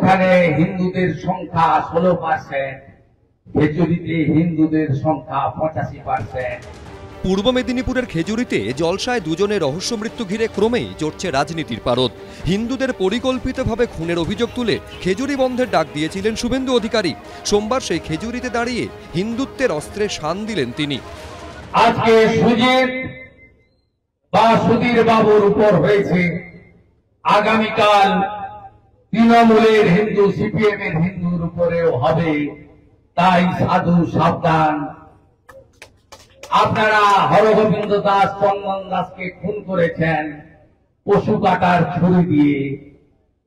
ওখানে হিন্দুদের সংখ্যা 16%, খেজুরিতে হিন্দুদের সংখ্যা 85%। পূর্ব মেদিনীপুরের খেজুরিতে জলসায় দুজনের রহস্য মৃত্যু ঘিরে ক্রমেই চড়ছে রাজনীতির পারদ। হিন্দুদের পরিকল্পিতভাবে খুনের অভিযোগ তুলে খেজুরি বন্ধের ডাক দিয়েছিলেন শুভেন্দু অধিকারী। সোমবার সেই খেজুরিতে দাঁড়িয়ে হিন্দুত্বের অস্ত্রে শান দিলেন তিনি। আজকে সুজিত বা সুধীর বাবুর উপর হয়েছে, আগামীকাল তৃণমূলের হিন্দু, সিপিএম এর হিন্দুর উপরেও হবে। তাই সাধু সাবধান। আপনারা হরগোবিন্দ দাস, চন্দন দাসকে খুন করেছেন পশু কাটার ছুরি দিয়ে।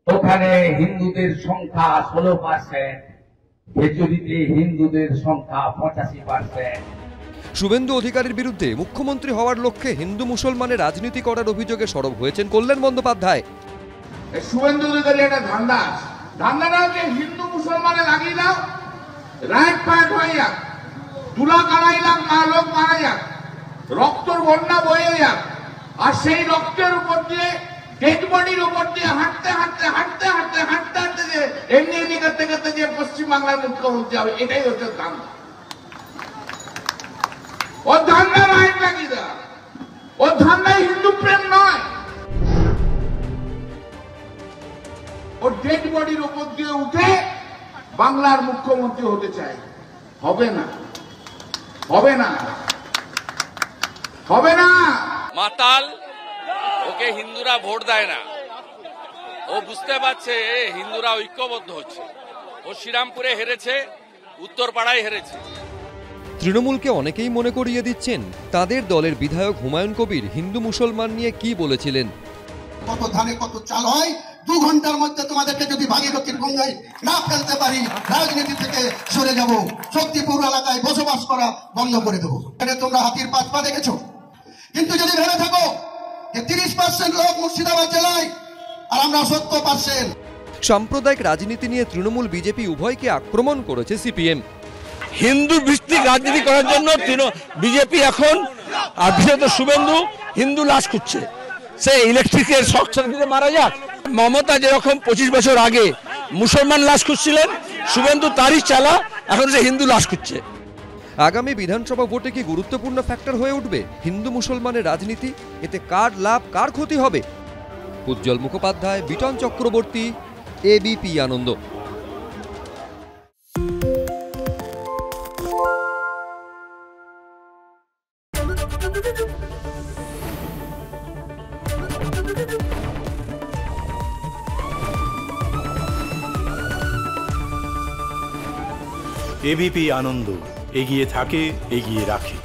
ওখানে হিন্দুদের সংখ্যা 16%, খেজুরিতে হিন্দুদের সংখ্যা 85%। শুভেন্দু অধিকারীর বিরুদ্ধে মুখ্যমন্ত্রী হওয়ার লক্ষ্যে হিন্দু মুসলমানের রাজনীতি করার অভিযোগে সরব হয়েছেন কল্যাণ বন্দ্যোপাধ্যায়। শুভেন্দু অধিকারী একটা ধান্দাটা হচ্ছে হিন্দু মুসলমানে লাগিয়ে দাও, রাইট পাইট হয়ে যাক, তুলা কাড়াই লাখ লোক মারা যাক, রক্তর বন্যা বয়ে যাক, আর সেই রক্তের উপর দিয়ে, ডেড বডির উপর দিয়ে হাঁটতে হাঁটতে হাঁটতে হাঁটতে হাঁটতে হাঁটতে যে এমনি এমনি করতে করতে যে পশ্চিমবাংলার মুখ্যমন্ত্রী হবে, এটাই হচ্ছে ধান্দা। ও ধান্দা রাইট লাগিয়ে দেওয়া, ও ধান্দায় হিন্দু প্রেম নয়। ও ডেড বডির উপর দিয়ে উঠে বাংলার মুখ্যমন্ত্রী হতে চায়। হবে না, হবে না, হবে না। মাতাল, ওকে হিন্দুরা ভোট দেয় না। ও বুঝতে পারছে হিন্দুরা ঐক্যবদ্ধ হচ্ছে। ও শ্রীরামপুরে হেরেছে, উত্তরপাড়ায় হেরেছে। তৃণমূলকে অনেকেই মনে করিয়ে দিচ্ছেন তাদের দলের বিধায়ক হুমায়ুন কবির হিন্দু মুসলমান নিয়ে কি বলেছিলেন। কত ধানে কত চাল হয়, 2 ঘন্টার মধ্যে তোমাদেরকে যদি ভাগীরথীর গঙ্গায় না ফেলতে পারি, রাজনীতি থেকে সরে যাব, শক্তিপুর এলাকায় বসবাস করা বন্ধ করে দেবো। এটা তোমরা হাতির পাঁচ পা দেখেছো। কিন্তু যদি ভেবে থাকো যে 30% লোক মুর্শিদাবাদ জেলায় আর আমরা 70%। সাম্প্রদায়িক রাজনীতি নিয়ে তৃণমূল, বিজেপি উভয়কে আক্রমণ করেছে সিপিএম। হিন্দু ভিত্তিক রাজনীতি করার জন্য বিজেপি এখন, আর বিশেষত শুভেন্দু, হিন্দু লাশ খুঁজছে। সে ইলেকট্রিকের শর্ট সার্কিটে মারা যাক। মমতা যেরকম 25 বছর আগে মুসলমান লাশ খুঁজছিলেন, শুভেন্দু তারই চালা, এখন সে হিন্দু লাশ খুঁজছে। আগামী বিধানসভা ভোটে কি গুরুত্বপূর্ণ ফ্যাক্টর হয়ে উঠবে হিন্দু মুসলমানের রাজনীতি? এতে কার লাভ, কার ক্ষতি হবে? উজ্জ্বল মুখোপাধ্যায়, বিটন চক্রবর্তী, এবিপি আনন্দ। এবিপি আনন্দ, এগিয়ে থাকে, এগিয়ে রাখে।